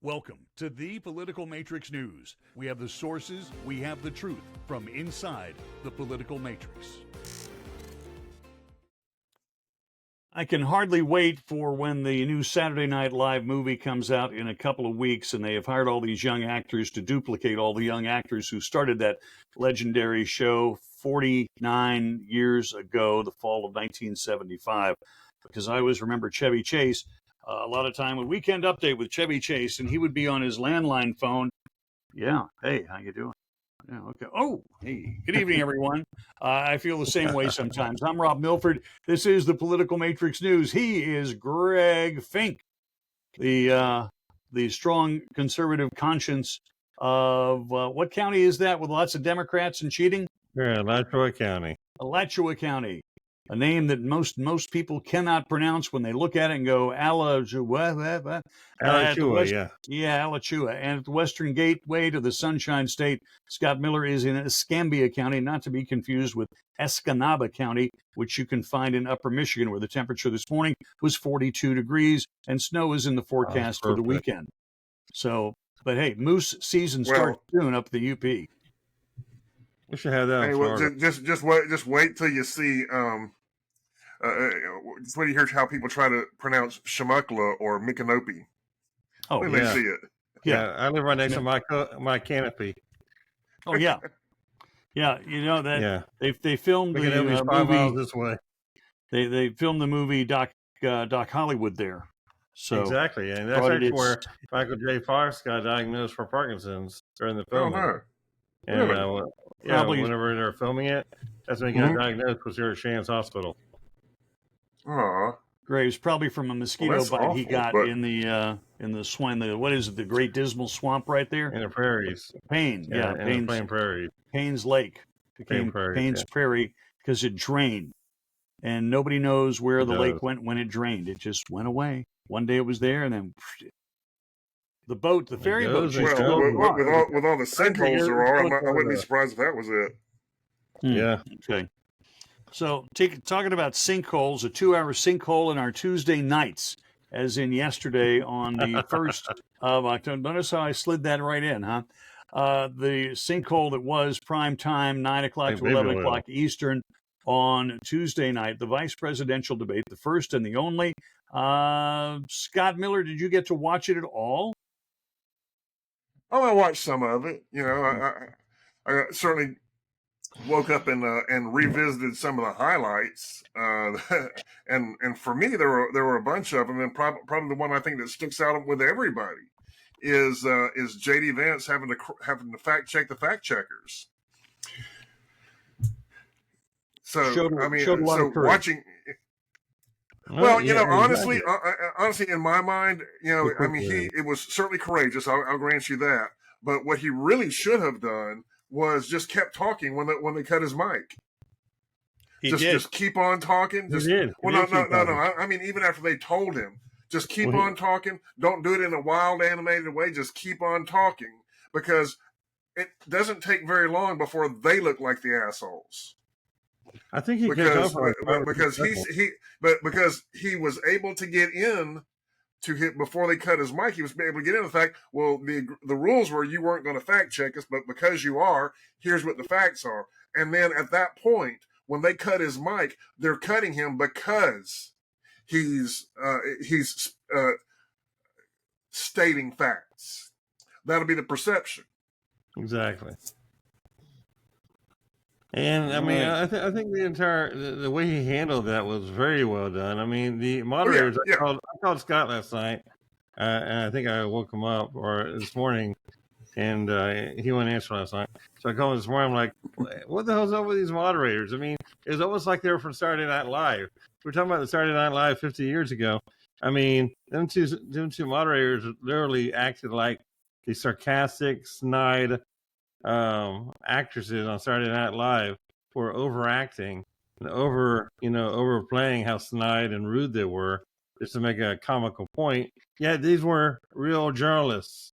Welcome to the Political Matrix News. We have the sources, we have the truth from inside the political matrix. I can hardly wait for when the new Saturday Night Live movie comes out in a couple of weeks, and they have hired all these young actors to duplicate all the young actors who started that legendary show 49 years ago, the fall of 1975. Because I always remember Chevy Chase. A lot of time, a weekend update with Chevy Chase, and he would be on his landline phone. Yeah, hey, how you doing? Yeah, okay. Oh, hey, good evening, everyone. I feel the same way sometimes. I'm Rob Milford. This is the Political Matrix News. He is Greg Fink, the strong conservative conscience of what county is that with lots of Democrats and cheating? Yeah, Alachua County. Alachua County. A name that most people cannot pronounce when they look at it and go, Alachua. Alachua, yeah. Yeah, Alachua. And at the western gateway to the Sunshine State, Scott Miller is in Escambia County, not to be confused with Escanaba County, which you can find in upper Michigan, where the temperature this morning was 42 degrees, and snow is in the forecast for the weekend. So, but hey, moose season starts soon up the UP. We should have that. Hey, just wait till you see. Just wait to hear how people try to pronounce Shemukla or Micanopy. Oh, when they see it. Yeah, I live right next to my canopy. Oh yeah, yeah. You know that. Yeah. They filmed the movie 5 miles this way. They filmed the movie Doc Hollywood there. So exactly, and that's actually where Michael J. Fox got diagnosed for Parkinson's during the filming. Oh no. And Probably, whenever they're filming it, that's when he got diagnosed, was here at Shands Hospital. Aww. Graves, probably from a mosquito bite he got in the swine. What is it? The Great Dismal Swamp right there in the prairies. Payne, Payne Prairie. Payne's Lake became Payne's Prairie because it drained, and nobody knows where the lake went when it drained. It just went away. One day it was there, and then. The ferry boat. With all the sinkholes there are, I wouldn't be surprised if that was it. Yeah. Okay. So, talking about sinkholes, a 2-hour sinkhole in our Tuesday nights, as in yesterday on the 1st of October. Notice how I slid that right in, huh? The sinkhole that was prime time, 9 o'clock to 11 o'clock Eastern on Tuesday night, the vice presidential debate, the first and the only. Scott Miller, did you get to watch it at all? Oh, I watched some of it. You know, I certainly woke up and revisited some of the highlights. And for me, there were a bunch of them. And probably the one I think that sticks out with everybody is J.D. Vance having to fact check the fact checkers. So watching. Well, you know, honestly, in my mind, you know, I mean, it was certainly courageous. I'll grant you that. But what he really should have done was just kept talking when they cut his mic. Just keep on talking. No. I mean, even after they told him, just keep on talking. Don't do it in a wild, animated way. Just keep on talking, because it doesn't take very long before they look like the assholes. I think because he was able to get in to hit before they cut his mic. He was able to get in. The fact, well, the rules were you weren't going to fact check us, but because you are, here's what the facts are. And then at that point, when they cut his mic, they're cutting him because he's stating facts. That'll be the perception. Exactly. And I mean, I think the way he handled that was very well done. I mean, the moderators, I called Scott last night, and I think I woke him up this morning, and he wouldn't answer last night. So I called him this morning. I'm like, what the hell's up with these moderators? I mean, it's almost like they were from Saturday Night Live. We were talking about the Saturday Night Live 50 years ago. I mean, them two moderators literally acted like the sarcastic, snide actresses on Saturday Night Live were overacting and overplaying how snide and rude they were just to make a comical point. Yeah, these were real journalists.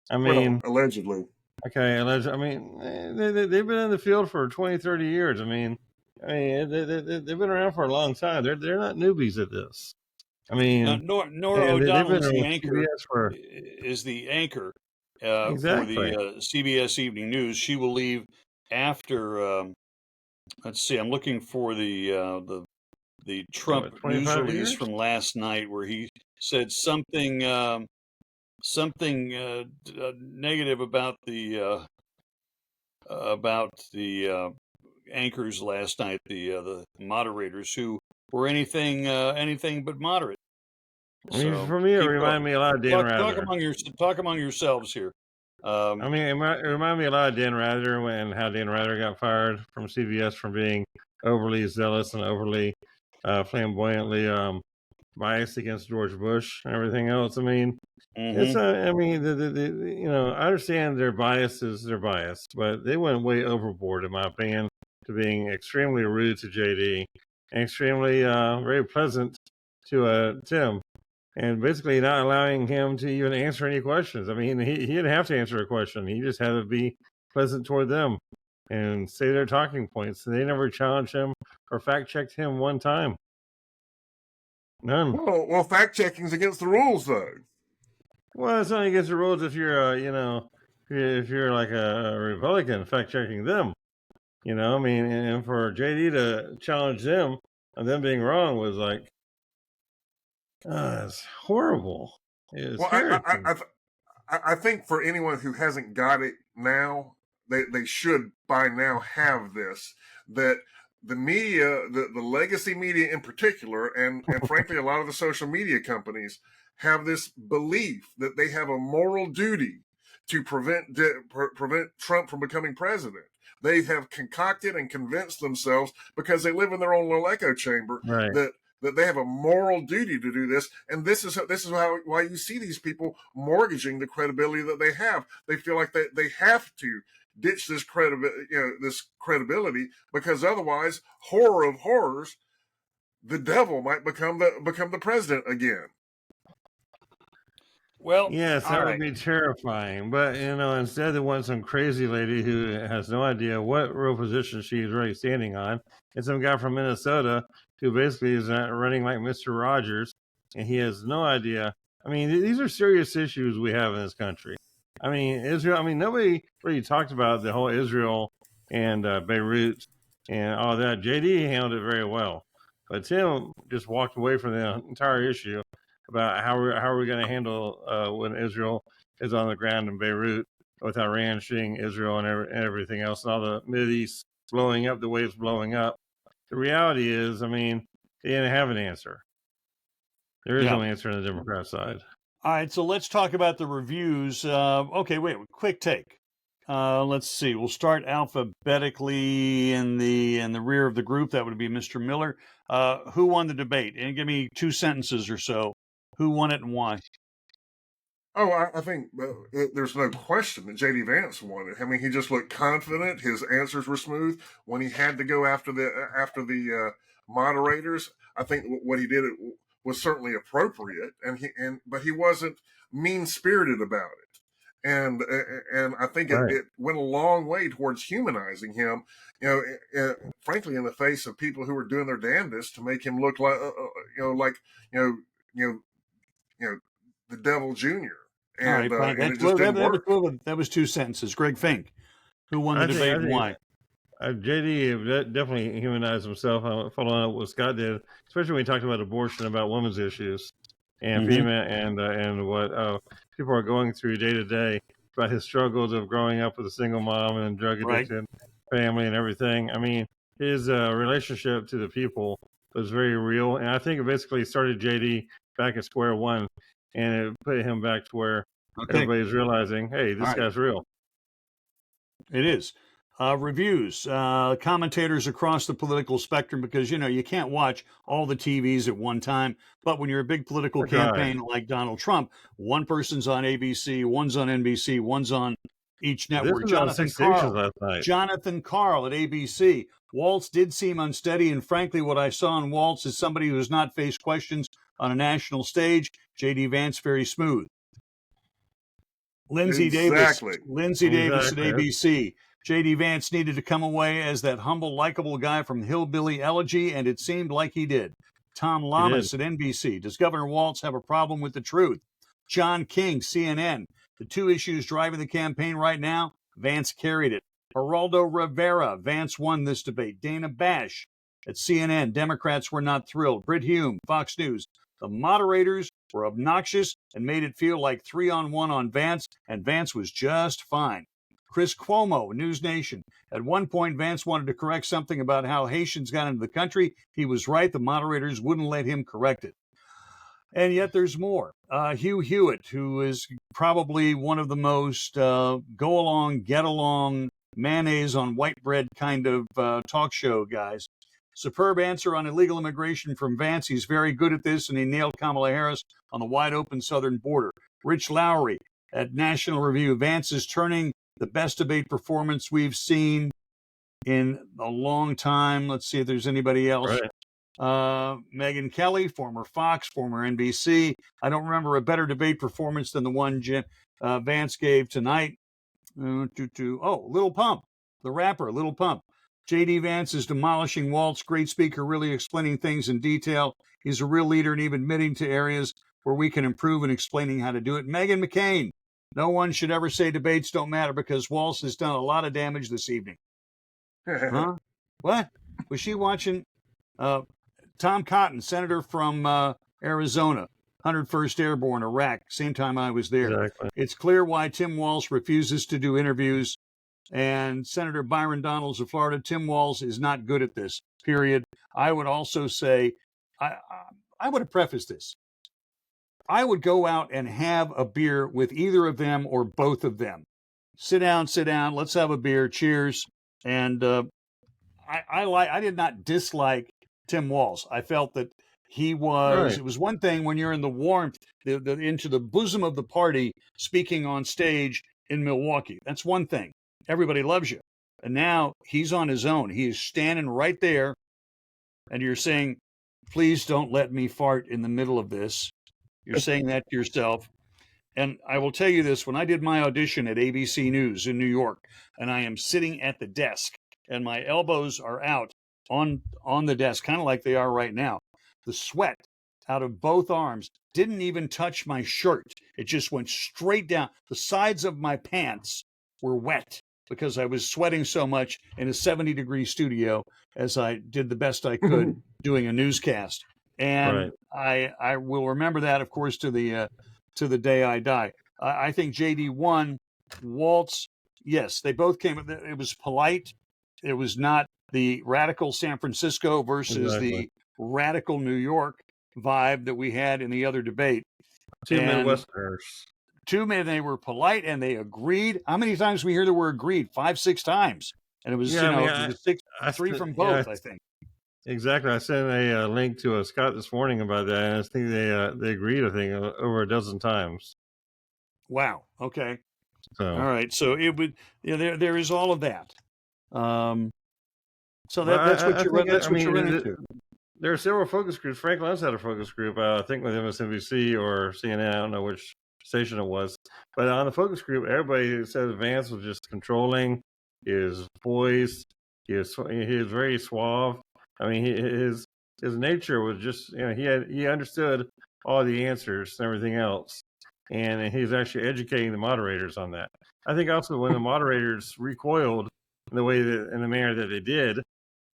I mean, allegedly. Okay, I mean, they've been in the field for 20, 30 years. I mean, they've been around for a long time. They're not newbies at this. I mean, Nora O'Donnell is the anchor. For... Is the anchor exactly. for the CBS Evening News. She will leave after. Let's see. I'm looking for the Trump news release from last night, where he said something negative about the anchors last night, the moderators, who were anything but moderate. I mean, for me, it reminded me a lot of Dan Rather. Talk among yourselves here. I mean, it reminded me a lot of Dan Rather, and how Dan Rather got fired from CBS for being overly zealous and overly flamboyantly biased against George Bush and everything else. I mean, it's I mean, I understand their bias is their bias, but they went way overboard, in my opinion, to being extremely rude to JD and extremely very pleasant to Tim. And basically not allowing him to even answer any questions. I mean, he didn't have to answer a question. He just had to be pleasant toward them and say their talking points. And they never challenged him or fact-checked him one time. None. Well, fact-checking's against the rules, though. Well, it's not against the rules if you're, if you're like a Republican, fact-checking them. I mean, and for JD to challenge them on them being wrong was like, it's horrible. I think for anyone who hasn't got it now, they should by now have this, that the media, the legacy media in particular, and frankly, a lot of the social media companies have this belief that they have a moral duty to prevent Trump from becoming president. They have concocted and convinced themselves, because they live in their own little echo chamber, right, that they have a moral duty to do this, and this is why you see these people mortgaging the credibility that they have. They feel like they have to ditch this credibility, because otherwise, horror of horrors, the devil might become the president again. Well, yes, that would be terrifying. But instead they want some crazy lady who has no idea what real position she's really standing on, and some guy from Minnesota who basically is running like Mr. Rogers, and he has no idea. I mean, these are serious issues we have in this country. I mean, Israel. I mean, nobody really talked about the whole Israel and Beirut and all that. JD handled it very well, but Tim just walked away from the entire issue about how are we going to handle when Israel is on the ground in Beirut with Iran shooting Israel and everything else, and all the Mideast blowing up the way it's blowing up. The reality is, I mean, they didn't have an answer. There is no answer on the Democrat side. All right, so let's talk about the reviews. Okay, wait, quick take. Let's see. We'll start alphabetically in the rear of the group. That would be Mr. Miller. Who won the debate? And give me 2 sentences or so. Who won it and why? Oh, I think there's no question that J.D. Vance won it. I mean, he just looked confident. His answers were smooth. When he had to go after the moderators, I think what he did was certainly appropriate, but he wasn't mean-spirited about it. And I think it went a long way towards humanizing him. Frankly, in the face of people who were doing their damnedest to make him look like the devil junior. And, all right, that was 2 sentences. Greg Fink, who won the debate and why? JD definitely humanized himself, following up what Scott did, especially when he talked about abortion, about women's issues, and PMN, and what people are going through day to day, about his struggles of growing up with a single mom and drug addicted family and everything. I mean, his relationship to the people was very real, and I think it basically started JD back at square one, and it put him back to where everybody's realizing, hey, this guy's real. It is. Reviews, commentators across the political spectrum, because, you can't watch all the TVs at one time. But when you're a big political campaign like Donald Trump, one person's on ABC, one's on NBC, one's on each network. Jonathan Karl at ABC. Walz did seem unsteady, and frankly, what I saw in Walz is somebody who has not faced questions on a national stage. J.D. Vance, very smooth. Lindsay Davis at ABC. J.D. Vance needed to come away as that humble, likable guy from Hillbilly Elegy, and it seemed like he did. Tom Lamas at NBC. Does Governor Walz have a problem with the truth? John King, CNN. The two issues driving the campaign right now, Vance carried it. Geraldo Rivera, Vance won this debate. Dana Bash at CNN, Democrats were not thrilled. Britt Hume, Fox News. The moderators were obnoxious and made it feel like 3-on-1 on Vance, and Vance was just fine. Chris Cuomo, News Nation. At one point, Vance wanted to correct something about how Haitians got into the country. He was right. The moderators wouldn't let him correct it. And yet there's more. Hugh Hewitt, who is probably one of the most go-along, get-along, mayonnaise on white bread kind of talk show guys. Superb answer on illegal immigration from Vance. He's very good at this, and he nailed Kamala Harris on the wide-open southern border. Rich Lowry at National Review. Vance is turning the best debate performance we've seen in a long time. Let's see if there's anybody else. Right. Megyn Kelly, former Fox, former NBC. I don't remember a better debate performance than the one Vance gave tonight. Little Pump, the rapper, Little Pump. J.D. Vance is demolishing Walz. Great speaker, really explaining things in detail. He's a real leader and even admitting to areas where we can improve and explaining how to do it. Meghan McCain. No one should ever say debates don't matter because Walz has done a lot of damage this evening. Huh? What? Was she watching? Tom Cotton, senator from Arizona, 101st Airborne, Iraq, same time I was there. Exactly. It's clear why Tim Walz refuses to do interviews. And Senator Byron Donalds of Florida, Tim Walz is not good at this, period. I would also say, I would have prefaced this. I would go out and have a beer with either of them or both of them. Sit down, let's have a beer, cheers. And I did not dislike Tim Walz. I felt that he was, It was one thing when you're in the warmth, into the bosom of the party, speaking on stage in Milwaukee. That's one thing. Everybody loves you. And now he's on his own. He is standing right there. And you're saying, please don't let me fart in the middle of this. You're saying that to yourself. And I will tell you this, when I did my audition at ABC News in New York, and I am sitting at the desk, and my elbows are out on the desk, kind of like they are right now, the sweat out of both arms didn't even touch my shirt. It just went straight down. The sides of my pants were wet because I was sweating so much in a 70-degree studio as I did the best I could doing a newscast. And I will remember that, of course, to the day I die. I think JD won. Walz, yes, they both came. It was polite. It was not the radical San Francisco versus the radical New York vibe that we had in the other debate. Two Midwesterners. Two men, they were polite and they agreed. How many times we hear the word agreed? 5-6 times. And it was, it was three from both, I think. Exactly. I sent a link to Scott this morning about that, and I think they agreed, I think, over a dozen times. Wow. Okay. So. All right. So it would, there is all of that. So that's what you're into. There are several focus groups. Frank Luntz had a focus group, I think with MSNBC or CNN. I don't know which station it was. But on the focus group, everybody said Vance was just controlling, his voice, he was very suave. I mean, his nature was just, he understood all the answers and everything else. And he's actually educating the moderators on that. I think also when the moderators recoiled in the manner that they did,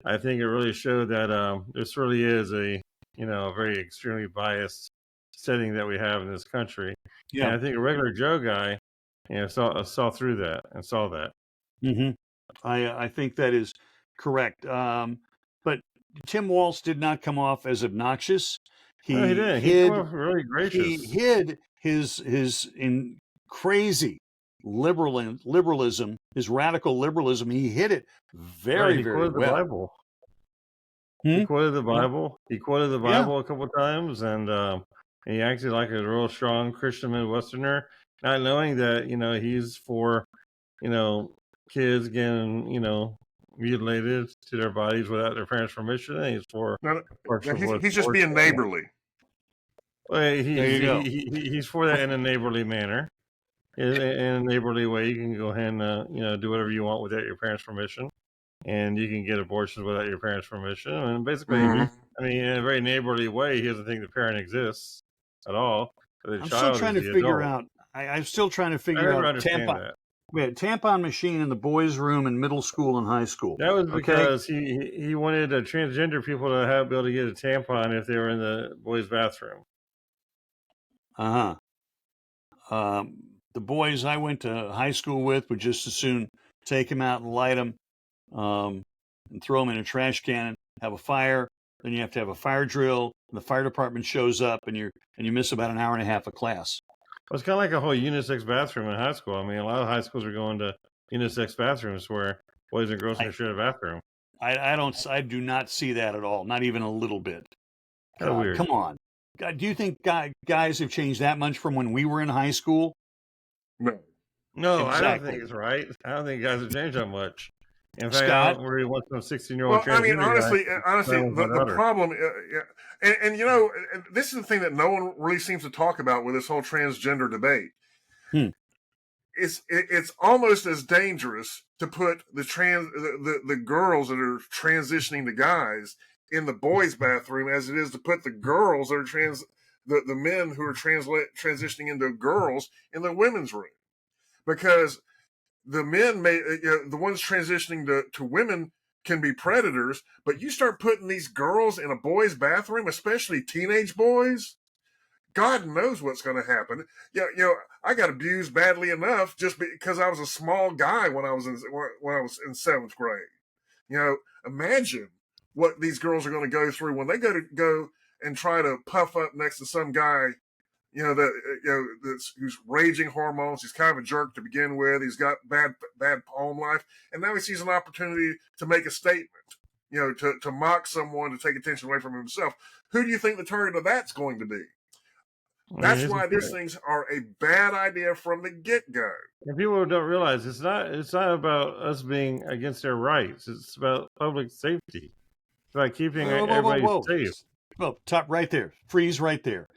I think it really showed that this really is a very extremely biased setting that we have in this country. Yeah, and I think a regular Joe guy, saw through that and saw that. Mm-hmm. I think that is correct. But Tim Walz did not come off as obnoxious. He did. He came off really gracious. He hid his crazy liberalism, his radical liberalism. He hid it very, very well. The Bible. He quoted the Bible. He quoted the Bible a couple of times, and he acted like a real strong Christian Midwesterner, not knowing that he's for kids getting mutilated to their bodies without their parents' permission. And he's for he's just being neighborly. Well, he's for that in a neighborly manner. In a neighborly way, you can go ahead and do whatever you want without your parents' permission, and you can get abortions without your parents' permission. And basically, I mean, in a very neighborly way, he doesn't think the parent exists at all. I'm still trying to figure out. I'm still trying to figure out that. We had tampon machine in the boys' room in middle school and high school. That was because he wanted transgender people to be able to get a tampon if they were in the boys' bathroom. The boys I went to high school with would just as soon take them out and light them, and throw them in a trash can, have a fire. Then you have to have a fire drill. And the fire department shows up, and you miss about an hour and a half of class. Well, it's kind of like a whole unisex bathroom in high school. I mean, a lot of high schools are going to unisex bathrooms where boys and girls can share a bathroom. I do not see that at all. Not even a little bit. Kind of weird. Come on. God, do you think guys have changed that much from when we were in high school? No, exactly. I don't think it's right. I don't think guys have changed that much. In fact, I don't really want some 16-year-old. Well, I mean, honestly, the problem, and you know, this is the thing that no one really seems to talk about with this whole transgender debate. It's almost as dangerous to put the girls that are transitioning to guys in the boys' bathroom as it is to put the girls that are the men who are transitioning into girls in the women's room, because the men the ones transitioning to women can be predators, but you start putting these girls in a boys' bathroom, especially teenage boys, God knows what's going to happen. You know, I got abused badly enough just because I was a small guy when I was in seventh grade. You know, imagine what these girls are going to go through when they go and try to puff up next to some guy, who's raging hormones. He's kind of a jerk to begin with. He's got bad home life, and now he sees an opportunity to make a statement. To mock someone, to take attention away from himself. Who do you think the target of that's going to be? That's why these things are a bad idea from the get-go. And people don't realize it's not about us being against their rights. It's about public safety. It's about keeping everybody safe. Well, top right there. Freeze right there.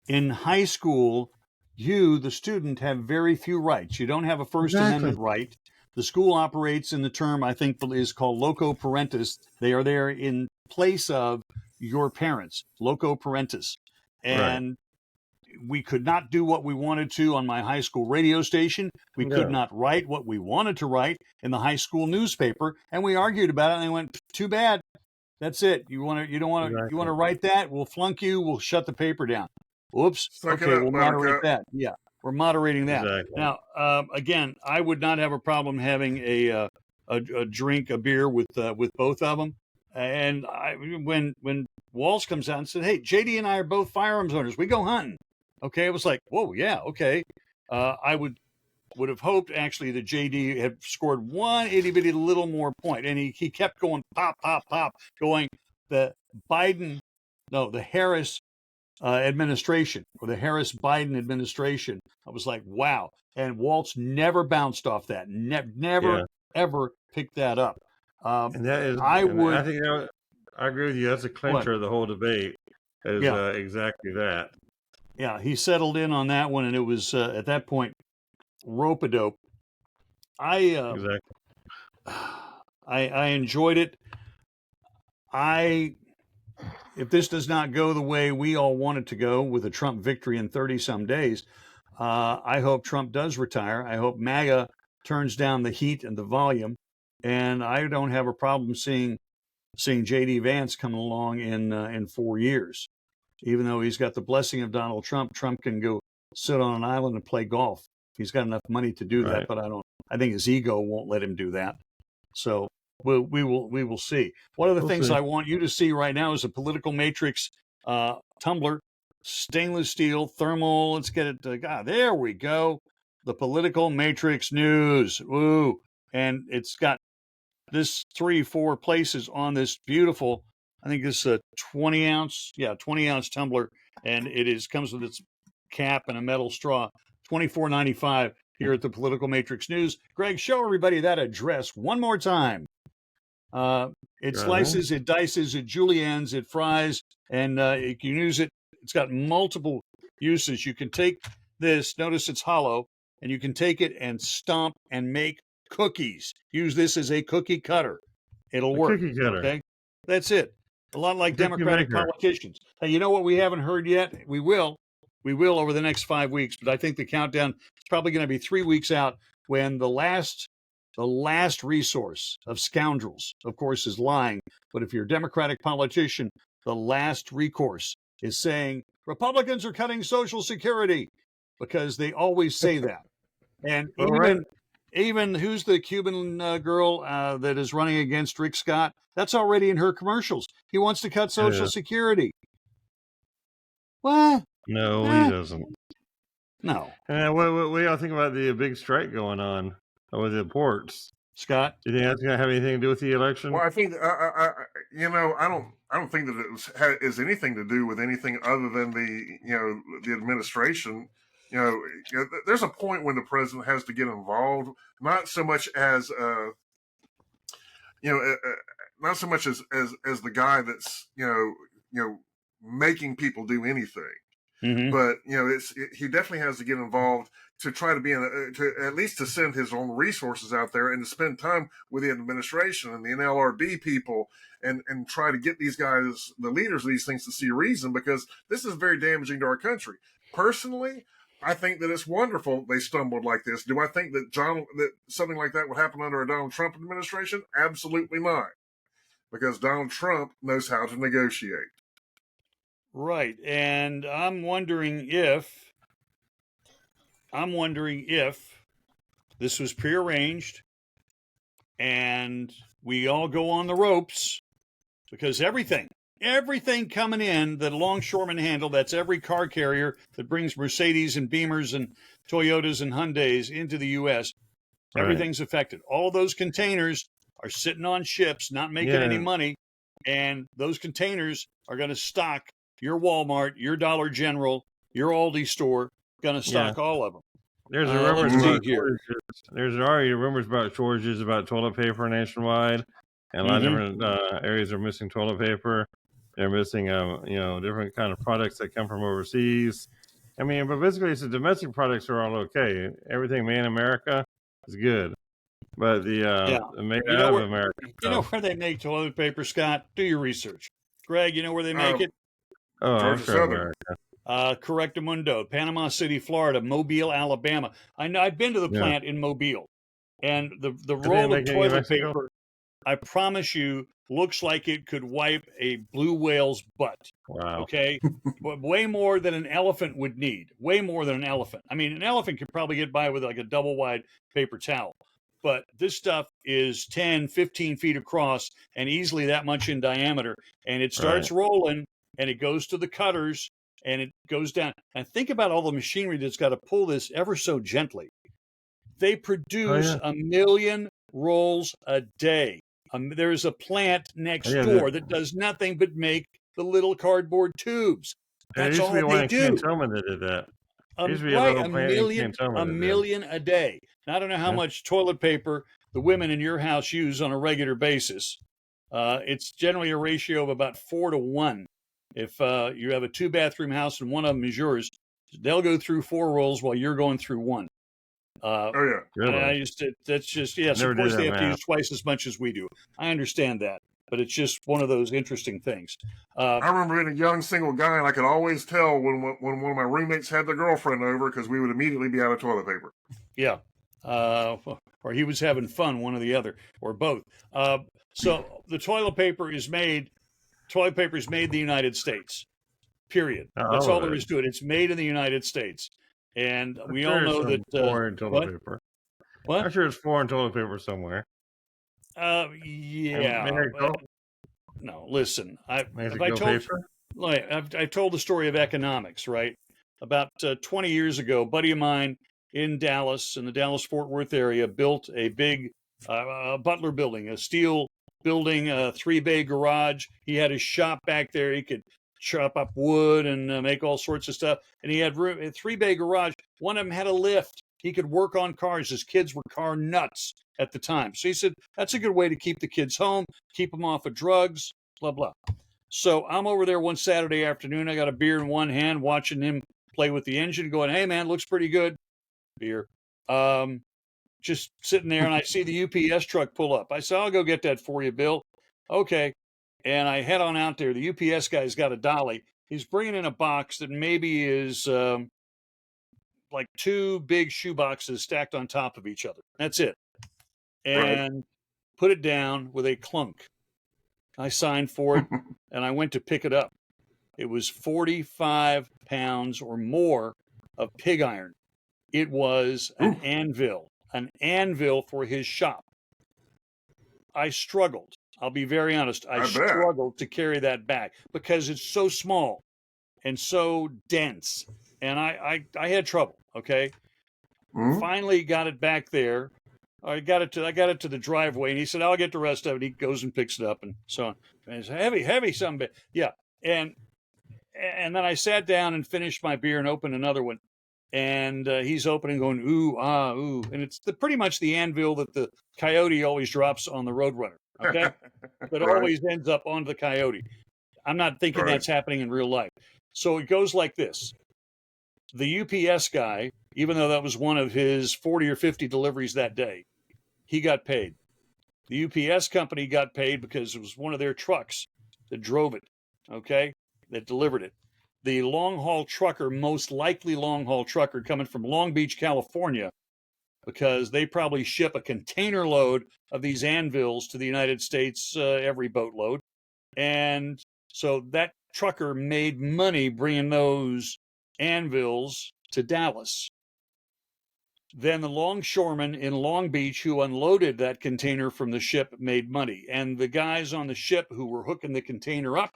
In high school, you, the student, have very few rights. You don't have a First Amendment right. The school operates in the term, I think, is called loco parentis. They are there in place of your parents, loco parentis. And we could not do what we wanted to on my high school radio station. We could not write what we wanted to write in the high school newspaper. And we argued about it, and they went, too bad. That's it. You don't want to write that? We'll flunk you. We'll shut the paper down. Oops. Okay, we'll moderate that. Yeah, we're moderating that. Exactly. Now, again, I would not have a problem having a beer with both of them. And when Walz comes out and said, "Hey, JD and I are both firearms owners. We go hunting." Okay, it was like, whoa, yeah, okay. I would have hoped actually that JD had scored one itty bitty little more point, and he kept going pop, pop, pop, going the Harris administration, or the Harris-Biden administration. I was like, wow. And Walz never bounced off that. Never, ever picked that up. And that is, I agree with you. That's a clincher of the whole debate. Is exactly that. Yeah, he settled in on that one, and it was at that point rope-a-dope. I enjoyed it. If this does not go the way we all want it to go with a Trump victory in 30-some days, I hope Trump does retire. I hope MAGA turns down the heat and the volume, and I don't have a problem seeing J.D. Vance coming along in 4 years. Even though he's got the blessing of Donald Trump, Trump can go sit on an island and play golf. He's got enough money to do that, but I think his ego won't let him do that. So we will see. One of the things I want you to see right now is a political matrix tumbler, stainless steel, thermal. Let's get it. There we go. The political matrix news. Woo. And it's got this 3-4 places on this beautiful, I think this is a 20-ounce tumbler, and it comes with its cap and a metal straw. $24.95 here at the Political Matrix News. Greg, show everybody that address one more time. It slices, it dices, it juliennes, it fries, and you can use it. It's got multiple uses. You can take this, notice it's hollow, and you can take it and stomp and make cookies. Use this as a cookie cutter. It'll work. Cookie cutter. Okay, that's it. A lot like Democratic politicians. Hey, you know what we haven't heard yet? We will. We will over the next 5 weeks, but I think the countdown is probably going to be 3 weeks out when the last resource of scoundrels, of course, is lying. But if you're a Democratic politician, the last recourse is saying Republicans are cutting Social Security, because they always say that. And even who's the Cuban girl that is running against Rick Scott? That's already in her commercials. He wants to cut Social Security. What? No, he doesn't. No. What do y'all think about the big strike going on with the ports? Scott, do you think that's going to have anything to do with the election? Well, I think I don't think that it is anything to do with anything other than the administration. There's a point when the president has to get involved, not so much as not so much as the guy that's making people do anything. Mm-hmm. But he definitely has to get involved to try to be to at least to send his own resources out there and to spend time with the administration and the NLRB people and try to get these guys, the leaders of these things, to see reason, because this is very damaging to our country. Personally, I think that it's wonderful they stumbled like this. Do I think that something like that would happen under a Donald Trump administration? Absolutely not, because Donald Trump knows how to negotiate. Right, and I'm wondering if this was prearranged and we all go on the ropes, because everything coming in that a longshoreman handle, that's every car carrier that brings Mercedes and Beamers and Toyotas and Hyundais into the U.S., everything's affected. All those containers are sitting on ships, not making any money, and those containers are going to stock your Walmart, your Dollar General, your Aldi store, going to stock all of them. There's already rumors about shortages about toilet paper nationwide, and a lot of different areas are missing toilet paper. They're missing, different kind of products that come from overseas. I mean, but basically, it's the domestic products are all okay. Everything made in America is good, but the made out of America. You know where they make toilet paper, Scott? Do your research. Greg, you know where they make it? Georgia Southern. Correctamundo, Panama City, Florida, Mobile, Alabama. I know I've been to the plant in Mobile, and the roll of toilet paper, I promise you, looks like it could wipe a blue whale's butt. Wow. Okay, but way more than an elephant would need. Way more than an elephant. I mean, an elephant could probably get by with like a double wide paper towel, but this stuff is 10, 15 feet across and easily that much in diameter, and it starts rolling. And it goes to the cutters, and it goes down. And think about all the machinery that's got to pull this ever so gently. They produce 1 million rolls a day. There is a plant next door that does nothing but make the little cardboard tubes. That's all they do. Cantonment that did that. A million a day. Now, I don't know how much toilet paper the women in your house use on a regular basis. It's generally a ratio of about 4 to 1. If you have a 2-bathroom house and one of them is yours, they'll go through 4 rolls while you're going through 1. That's just of course they have to use twice as much as we do. I understand that, but it's just one of those interesting things. I remember being a young single guy, and I could always tell when one of my roommates had their girlfriend over, because we would immediately be out of toilet paper. Yeah, or he was having fun, one or the other, or both. So the toilet paper is made. Toilet paper is made in the United States, period. That's all there is to it. It's made in the United States. And we all know that... foreign toilet paper. What? I'm sure it's foreign toilet paper somewhere. No, listen. I've told the story of economics, right? About 20 years ago, a buddy of mine in Dallas, in the Dallas-Fort Worth area, built a big Butler building, a steel building, a 3-bay garage. He had his shop back there. He could chop up wood and make all sorts of stuff. And he had a 3-bay garage. One of them had a lift. He could work on cars. His kids were car nuts at the time. So he said, that's a good way to keep the kids home, keep them off of drugs, blah, blah. So I'm over there one Saturday afternoon. I got a beer in one hand, watching him play with the engine, going, hey, man, looks pretty good. Beer. Just sitting there, and I see the UPS truck pull up. I said, I'll go get that for you, Bill. Okay. and I head on out there. The UPS guy's got a dolly. He's bringing in a box that maybe is like 2 big shoe boxes stacked on top of each other. That's it. And put it down with a clunk. I signed for it, and I went to pick it up. It was 45 pounds or more of pig iron. It was an anvil for his shop. I struggled. I'll be very honest. I struggled to carry that back because it's so small and so dense. And I had trouble, okay? Finally got it back there. I got it to the driveway, and he said, "I'll get the rest of it." He goes and picks it up and so on. And it's heavy, some bit. Yeah. And then I sat down and finished my beer and opened another one. And he's opening, going, ooh, ah, ooh. And it's pretty much the anvil that the coyote always drops on the Roadrunner, okay? But it always ends up on the coyote. I'm not thinking that's happening in real life. So it goes like this. The UPS guy, even though that was one of his 40 or 50 deliveries that day, he got paid. The UPS company got paid because it was one of their trucks that drove it, okay, that delivered it. The long-haul trucker, most likely long-haul trucker coming from Long Beach, California, because they probably ship a container load of these anvils to the United States every boatload. And so that trucker made money bringing those anvils to Dallas. Then the longshoreman in Long Beach who unloaded that container from the ship made money. And the guys on the ship who were hooking the container up,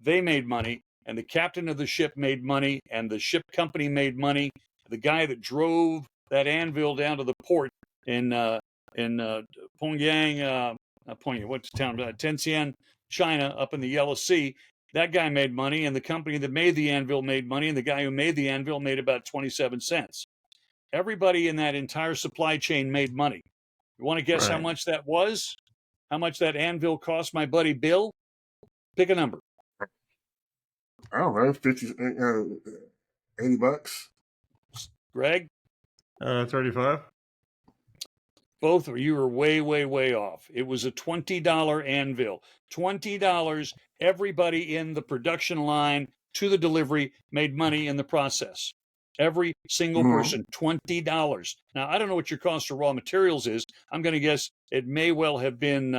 they made money. And the captain of the ship made money. And the ship company made money. The guy that drove that anvil down to the port in Pyongyang, what's the town? Tianjin, China, up in the Yellow Sea. That guy made money. And the company that made the anvil made money. And the guy who made the anvil made about 27 cents. Everybody in that entire supply chain made money. You want to guess how much that was? How much that anvil cost my buddy Bill? Pick a number. I don't know, 50, $80. Greg? 35. Both of you are way, way, way off. It was a $20 anvil. $20. Everybody in the production line to the delivery made money in the process. Every single person, $20. Now, I don't know what your cost of raw materials is. I'm going to guess it may well have been,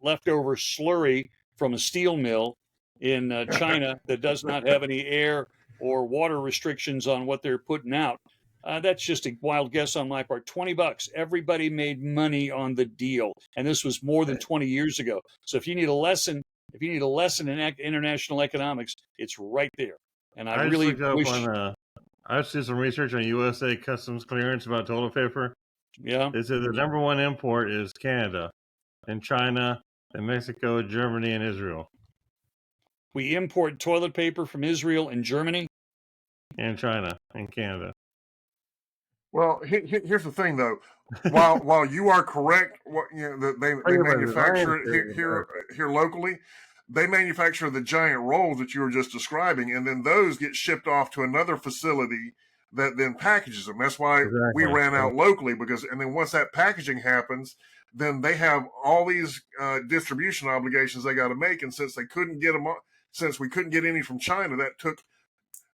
leftover slurry from a steel mill in China that does not have any air or water restrictions on what they're putting out. That's just a wild guess on my part. $20. Everybody made money on the deal. And this was more than 20 years ago. So if you need a lesson in international economics, it's right there. And I really wish... I just did some research on USA customs clearance about toilet paper. Yeah. They said the number one import is Canada, and China, and Mexico, Germany, and Israel. We import toilet paper from Israel and Germany? And China and Canada. Well, here's the thing, though. While you are correct, they manufacture it here locally. They manufacture the giant rolls that you were just describing, and then those get shipped off to another facility that then packages them. That's why we ran out locally, and then once that packaging happens, then they have all these distribution obligations they got to make, and since we couldn't get any from China, that took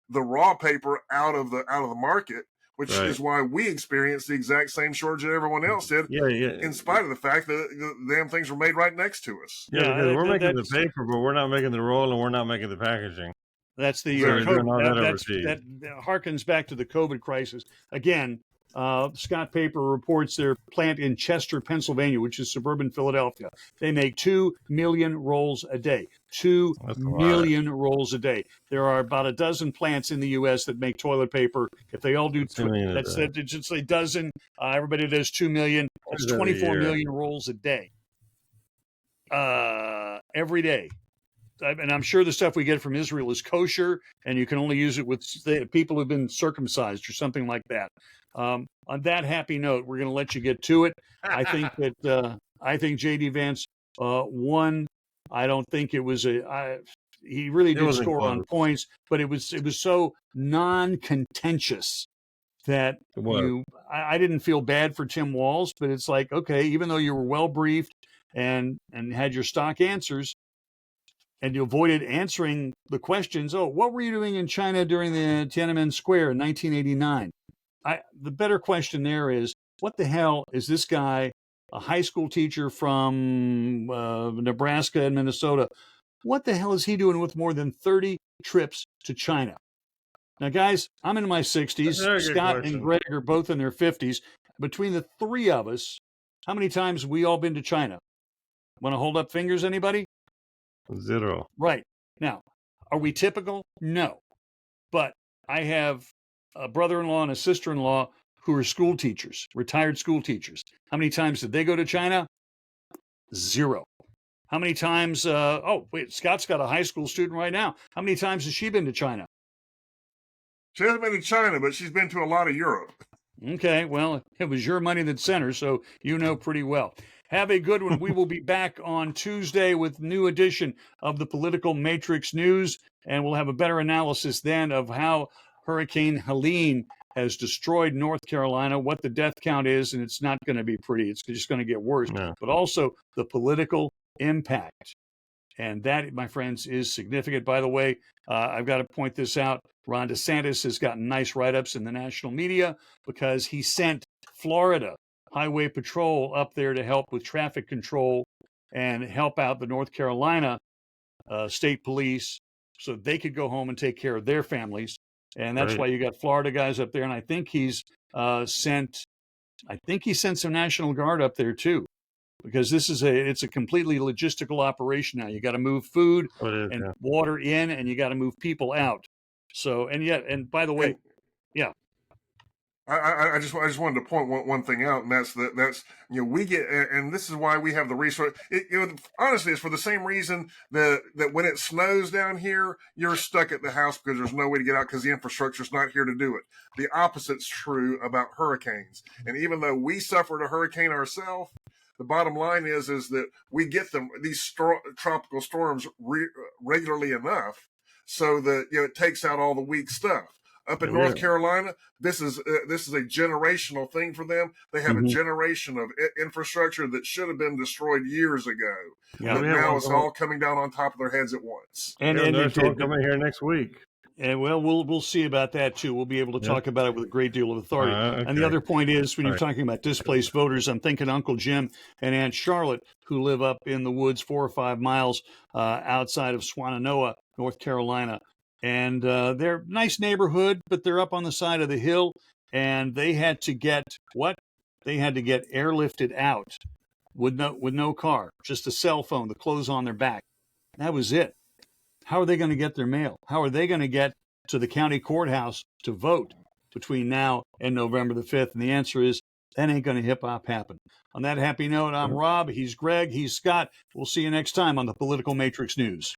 the raw paper out of the market, which is why we experienced the exact same shortage that everyone else did, in spite of the fact that the damn things were made right next to us. Yeah, because we're making the paper, but we're not making the roll, and we're not making the packaging. That's the that harkens back to the COVID crisis. Again, Scott Paper reports their plant in Chester, Pennsylvania, which is suburban Philadelphia. They make 2 million rolls a day. 2 million rolls a day. There are about a dozen plants in the U.S. that make toilet paper. If they all do, that's just a dozen. Everybody does 2 million. That's 24 million rolls a day. Every day. And I'm sure the stuff we get from Israel is kosher, and you can only use it with people who've been circumcised or something like that. On that happy note, we're going to let you get to it. I think that J.D. Vance won. I don't think it was he really did score on points, but it was so non-contentious that I didn't feel bad for Tim Walz, but it's like, okay, even though you were well briefed, and had your stock answers, and you avoided answering the questions. Oh, what were you doing in China during the Tiananmen Square in 1989? The better question there is, what the hell is this guy, a high school teacher from Nebraska and Minnesota, what the hell is he doing with more than 30 trips to China? Now, guys, I'm in my 60s. Scott and Greg are both in their 50s. Between the three of us, how many times have we all been to China? Want to hold up fingers, anybody? 0. Right. Now, are we typical? No. But I have a brother-in-law and a sister-in-law who are school teachers, retired school teachers. How many times did they go to China? 0. How many times? Scott's got a high school student right now. How many times has she been to China? She hasn't been to China, but she's been to a lot of Europe. Okay, well, it was your money that sent her, so you know pretty well. Have a good one. We will be back on Tuesday with new edition of the Political Matrix News, and we'll have a better analysis then of how Hurricane Helene has destroyed North Carolina, what the death count is, and it's not going to be pretty. It's just going to get worse. No. But also the political impact. And that, my friends, is significant. By the way, I've got to point this out. Ron DeSantis has gotten nice write-ups in the national media because he sent Florida Highway Patrol up there to help with traffic control and help out the North Carolina state police so they could go home and take care of their families. And that's why you got Florida guys up there. And I think he's sent some National Guard up there too, because it's a completely logistical operation now. You got to move food and water in, and you got to move people out. So, and by the way, I just wanted to point one thing out, and that's we get, and this is why we have the resource. Honestly, it's for the same reason that when it snows down here, you're stuck at the house because there's no way to get out because the infrastructure's not here to do it. The opposite's true about hurricanes, and even though we suffered a hurricane ourselves, the bottom line is that we get these tropical storms regularly enough so that it takes out all the weak stuff. Up in North Carolina, this is a generational thing for them. They have a generation of infrastructure that should have been destroyed years ago. Yeah, but now it's all coming down on top of their heads at once. And it's all coming here next week. And well, we'll see about that too. We'll be able to talk about it with a great deal of authority. Okay. And the other point is, when you're talking about displaced voters, I'm thinking Uncle Jim and Aunt Charlotte, who live up in the woods 4 or 5 miles outside of Swannanoa, North Carolina. And they're a nice neighborhood, but they're up on the side of the hill, and they had to get They had to get airlifted out with no car, just a cell phone, the clothes on their back. That was it. How are they going to get their mail? How are they going to get to the county courthouse to vote between now and November the 5th? And the answer is, that ain't going to hip-hop happen. On that happy note, I'm Rob, he's Greg, he's Scott. We'll see you next time on the Political Matrix News.